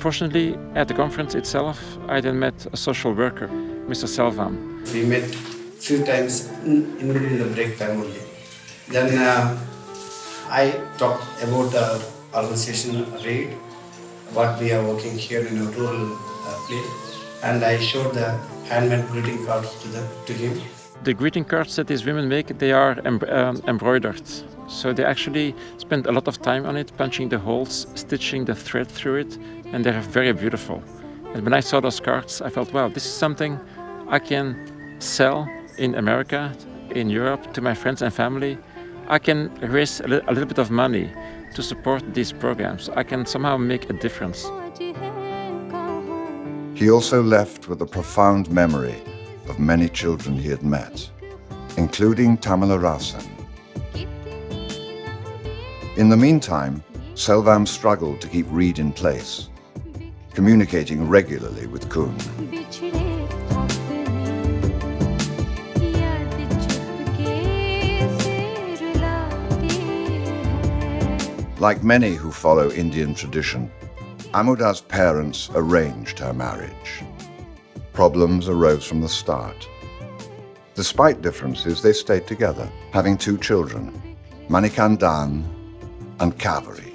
Fortunately, at the conference itself, I then met a social worker, Mr. Selvam. We met few times in between the break time only. Then I talked about the organization RAID, what we are working here in a rural place, and I showed the handmade greeting cards to him. The greeting cards that these women make, they are embroidered. So they actually spend a lot of time on it, punching the holes, stitching the thread through it, and they're very beautiful. And when I saw those cards, I felt, wow, this is something I can sell in America, in Europe, to my friends and family. I can raise a little bit of money to support these programs. I can somehow make a difference. He also left with a profound memory of many children he had met, including Tamala Rasan. In the meantime, Selvam struggled to keep Reed in place, communicating regularly with Kuhn. Like many who follow Indian tradition, Amuda's parents arranged her marriage. Problems arose from the start. Despite differences, they stayed together, having 2 children, Manikandan and Kaveri.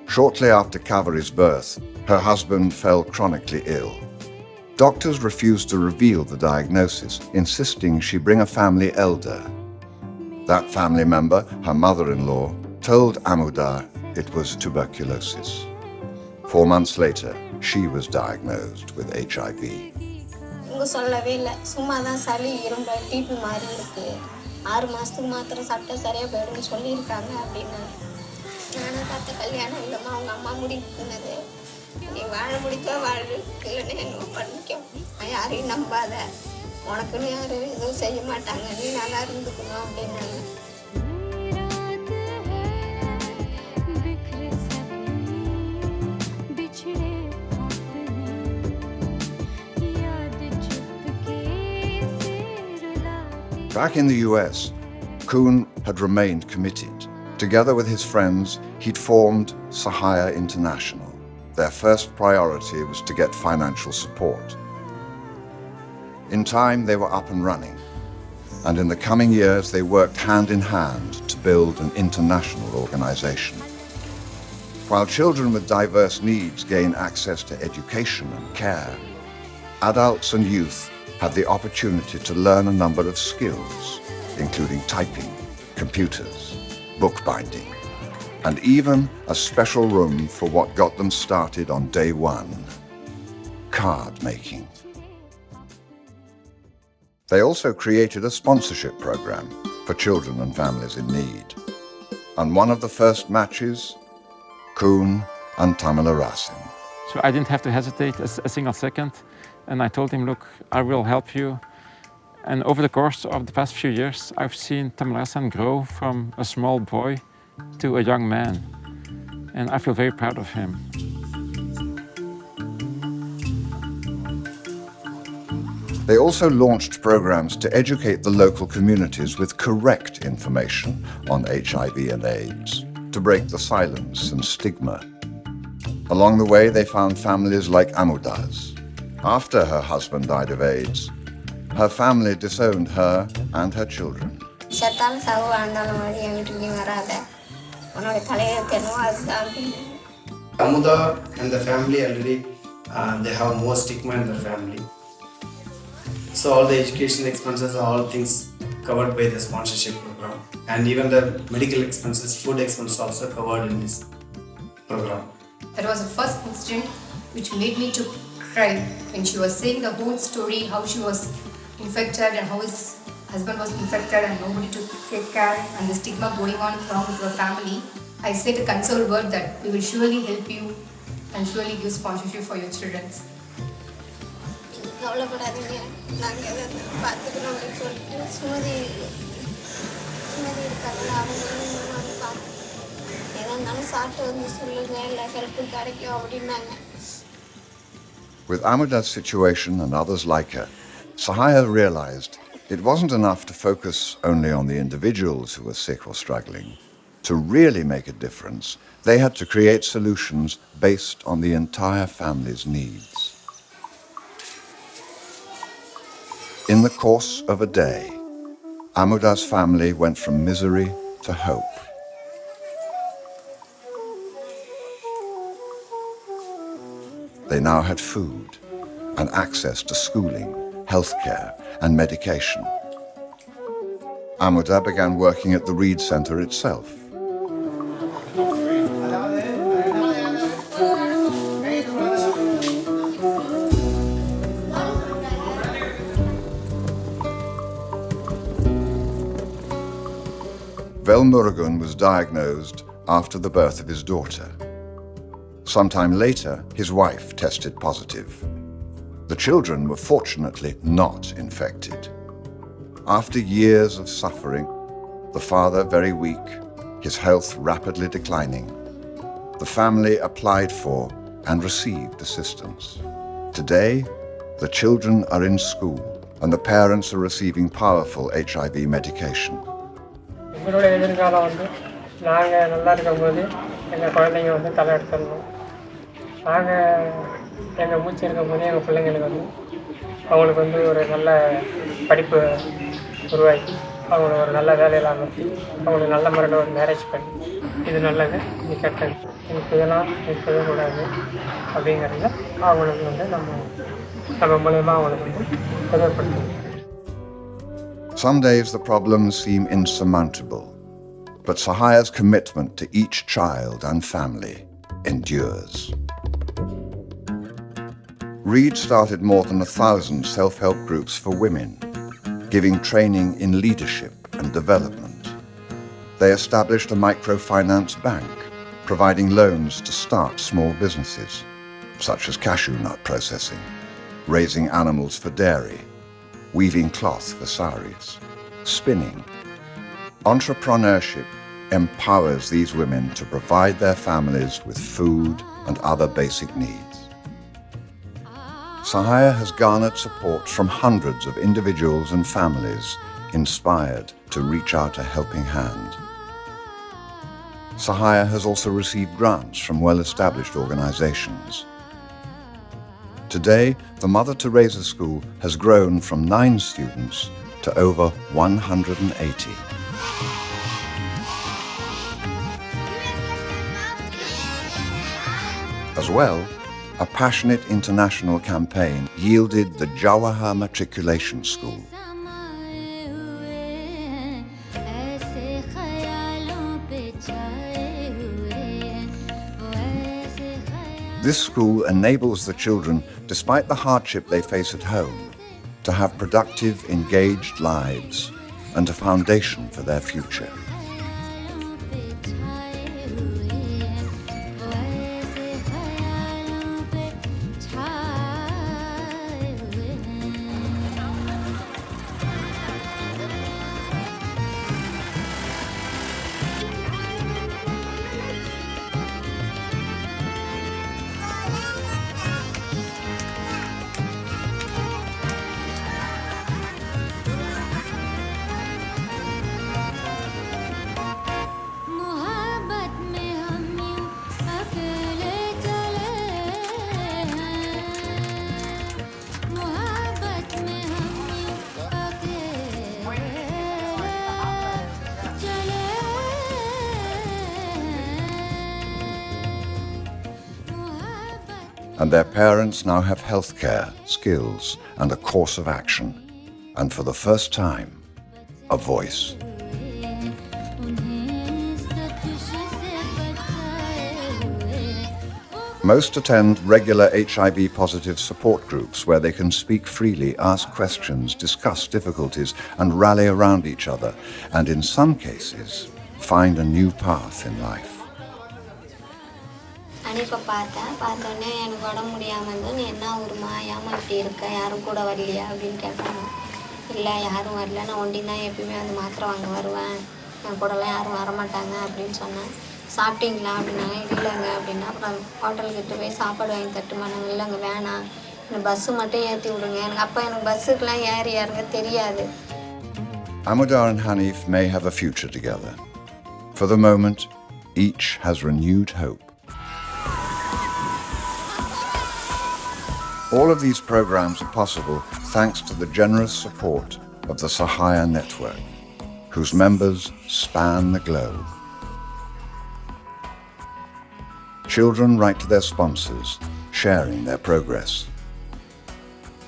Shortly after Kaveri's birth, her husband fell chronically ill. Doctors refused to reveal the diagnosis, insisting she bring a family elder. That family member, her mother-in-law, told Amuda it was tuberculosis. 4 months later, she was diagnosed with HIV. இவங்க சொல்லவே இல்லை, சும்மா தான் சளி இரும்ப DP மாதிரி இருக்கு, 6 மாதத்துக்கு மாத்திரம் சாப்பிட்டா சரியாக போயிடும்னு சொல்லியிருக்காங்க அப்படின்னு. நானும் பார்த்த கல்யாணம் இல்லைம்மா, அவங்க அம்மா முடிக்குனது, நீ வாழ முடிச்சா வாழு, இல்லைன்னு என்ன பண்ணிக்கோ, யாரையும் நம்பாத, உனக்குன்னு யாரும் எதுவும் செய்ய மாட்டாங்க, நீ நல்லா இருந்துக்கணும் அப்படின்னாங்க. Back in the US, Kuhn had remained committed. Together with his friends, he'd formed Sahaya International. Their first priority was to get financial support. In time, they were up and running, and in the coming years, they worked hand in hand to build an international organization. While children with diverse needs gain access to education and care, adults and youth have the opportunity to learn a number of skills, including typing, computers, bookbinding, and even a special room for what got them started on day 1, card making. They also created a sponsorship program for children and families in need. And one of the first matches, Kuhn and Tamala Rasan. So I didn't have to hesitate a single second. And I told him, look, I will help you. And over the course of the past few years, I've seen Tamala Rasan grow from a small boy to a young man. And I feel very proud of him. They also launched programs to educate the local communities with correct information on HIV and AIDS, to break the silence and stigma. Along the way, they found families like Amuda's. After her husband died of AIDS, her family disowned her and her children. Amuda and the family already, they have more stigma in their family. So all the education expenses are all things covered by the sponsorship program. And even the medical expenses, food expenses also covered in this program. That was the first incident which made me to cry when she was saying the whole story, how she was infected and how his husband was infected and nobody took care and the stigma going on along with her family. I said a consoled word that we will surely help you and surely give sponsorship for your children. With Amuda's situation and others like her, Sahaya realized it wasn't enough to focus only on the individuals who were sick or struggling. To really make a difference, they had to create solutions based on the entire family's needs. In the course of a day, Amuda's family went from misery to hope. They now had food and access to schooling, healthcare, and medication. Amuda began working at the Reed Center itself. Velmurugan was diagnosed after the birth of his daughter. Sometime later, his wife tested positive. The children were fortunately not infected. After years of suffering, the father very weak, his health rapidly declining, the family applied for and received assistance. Today, the children are in school and the parents are receiving powerful HIV medication. எங்களோட எதிர்காலம் வந்து நாங்கள் நல்லா இருக்கும்போது எங்கள் குழந்தைங்க வந்து தலை எடுத்துடணும். நாங்கள் எங்கள் மூச்சு இருக்கும்போதே எங்கள் பிள்ளைங்களுக்கு வந்து அவங்களுக்கு வந்து ஒரு நல்ல படிப்பு உருவாக்கி அவங்கள ஒரு நல்ல வேலையில் அமர்த்தி அவங்களுக்கு நல்ல முறையில் ஒரு மேரேஜ் பண்ணி இது நல்லது இது கெட்டது இது செய்யலாம் இது செய்யக்கூடாது அப்படிங்கிறத அவங்களுக்கு வந்து நம்ம மூலயமா அவங்களுக்கு வந்து தெரியப்படுத்தணும். Some days the problems seem insurmountable, but Sahaya's commitment to each child and family endures. Reed started more than 1,000 self-help groups for women, giving training in leadership and development. They established a microfinance bank, providing loans to start small businesses, such as cashew nut processing, raising animals for dairy, weaving cloth for saris, spinning. Entrepreneurship empowers these women to provide their families with food and other basic needs. Sahaya has garnered support from hundreds of individuals and families inspired to reach out a helping hand. Sahaya has also received grants from well-established organizations. Today, the Mother Teresa School has grown from 9 students to over 180. As well, a passionate international campaign yielded the Jawahar Matriculation School. This school enables the children, despite the hardship they face at home, to have productive, engaged lives and a foundation for their future. And their parents now have healthcare, skills, and a course of action. And for the first time, a voice. Most attend regular HIV-positive support groups where they can speak freely, ask questions, discuss difficulties, and rally around each other, and in some cases, find a new path in life. அனுப்ப பார்த்தோன்னே எனக்கு உடம்பு முடியாமல் இருந்தது நீ என்ன ஊருமா ஏமா இப்படி இருக்க யாரும் கூட வரலையா அப்படின்னு கேட்டாங்க. இல்லை யாரும் வரல நான் ஒண்டி தான் எப்பயுமே வந்து மாத்திரை வாங்க வருவேன் என் கூடலாம் யாரும் வரமாட்டாங்க அப்படின்னு சொன்னேன். சாப்பிட்டீங்களா அப்படின்னாங்க. இல்லைங்க அப்படின்னா அப்புறம் ஹோட்டலுக்கிட்ட போய் சாப்பாடு வாங்கி தட்டுமானாங்க. இல்லைங்க வேணாம் எனக்கு பஸ்ஸு மட்டும் ஏற்றி விடுங்க. எனக்கு பஸ்ஸுக்கெலாம் ஏறி இறங்க தெரியாது. Amuda and Hanif may have a future together. For the moment, each has renewed hope. All of these programs are possible thanks to the generous support of the Sahaya network, whose members span the globe. Children write to their sponsors, sharing their progress.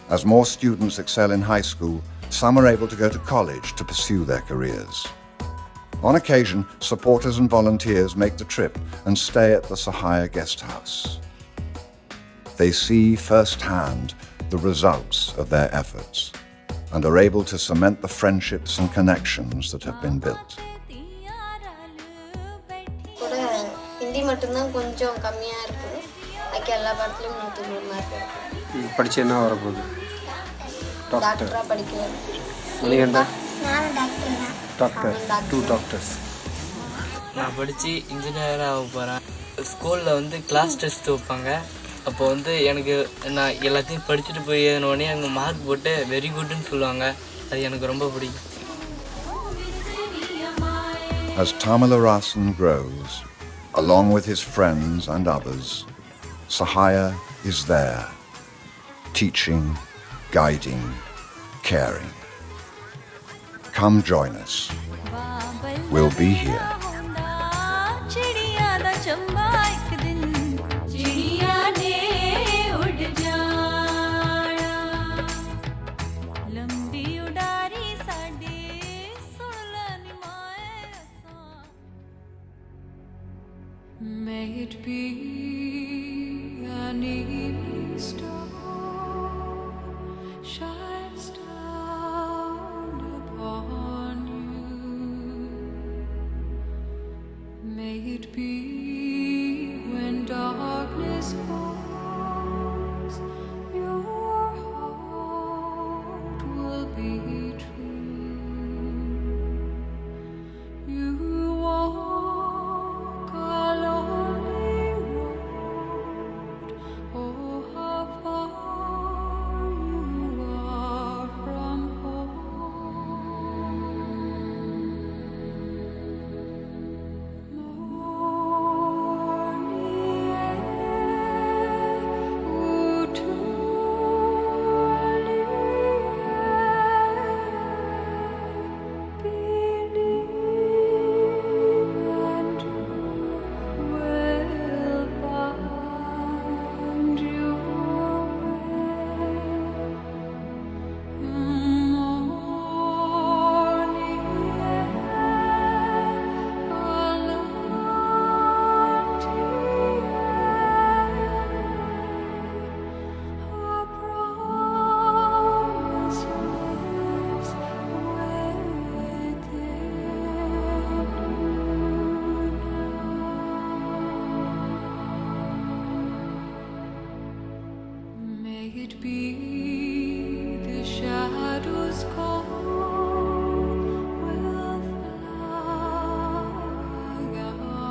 As more students excel in high school, some are able to go to college to pursue their careers. On occasion, supporters and volunteers make the trip and stay at the Sahaya guest house. They see firsthand the results of their efforts and are able to cement the friendships and connections that have been built. கூட ஹிந்தி மட்டும்தான் கொஞ்சம் கம்மியாக இருக்குது. பாக்கி எல்லா பாடத்துலையும் 100 mark இருக்குது. படிச்சு என்ன வர போகுது? டாக்டராக படிக்கிறேன். நானும் டாக்டர். Two doctors. நான் படித்து இன்ஜினியராக ஆக போகிறேன். ஸ்கூலில் வந்து கிளாஸ் டெஸ்ட் வைப்பாங்க. அப்போ வந்து எனக்கு நான் எல்லாத்தையும் படிச்சுட்டு போய் ஏறினோடனே அங்கே மார்க் போட்டு வெரி குட்னு சொல்லுவாங்க. அது எனக்கு ரொம்ப பிடிக்கும். As Tamilarasan grows, along with his friends and others, Sahaya is there, teaching, guiding, caring. Come join us. We'll be here. May it be an evening star shines down upon you. May it be when darkness falls, your heart will be true. You walk a lonely road. Oh, how far you are from home. Morning air, oh, truly believe and you will find your way. Morning air, our promise lives within you. May it be the shadows call will fly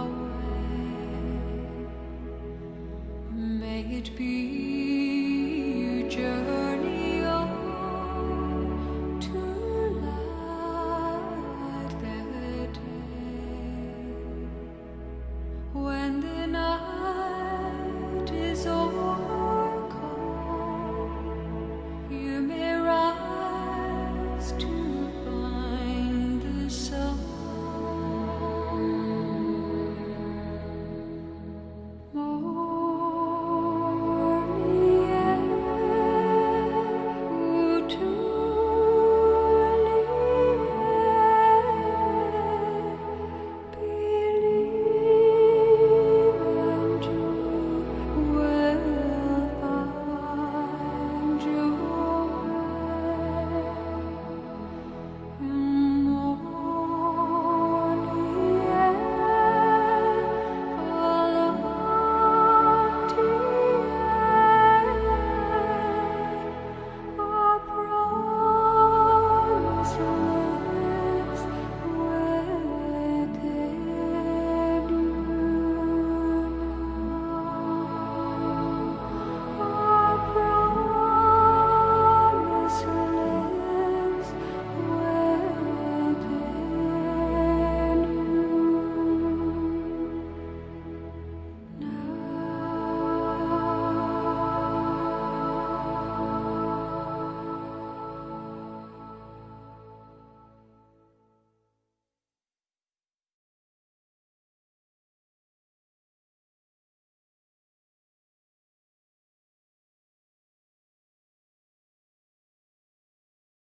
away. May it be you journey